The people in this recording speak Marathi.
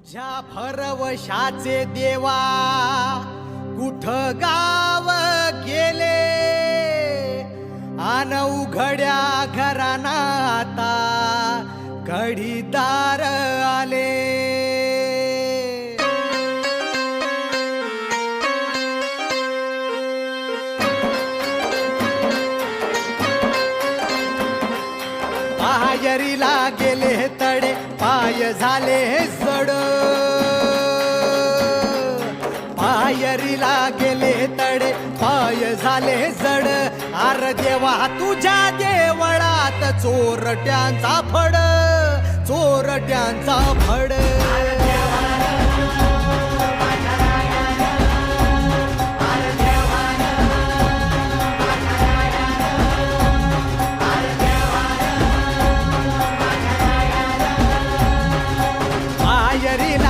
तुझ्या भरवशाचे देवा कुठ गाव गेले आन उघड्या घराना आता घडीदार आले. पायरीला गेले तडे पाय झाले जड, पायरीला गेले तडे पाय झाले जड. आर देवा तुझ्या देवळात चोरट्यांचा फड, चोरट्यांचा फड. पायरीला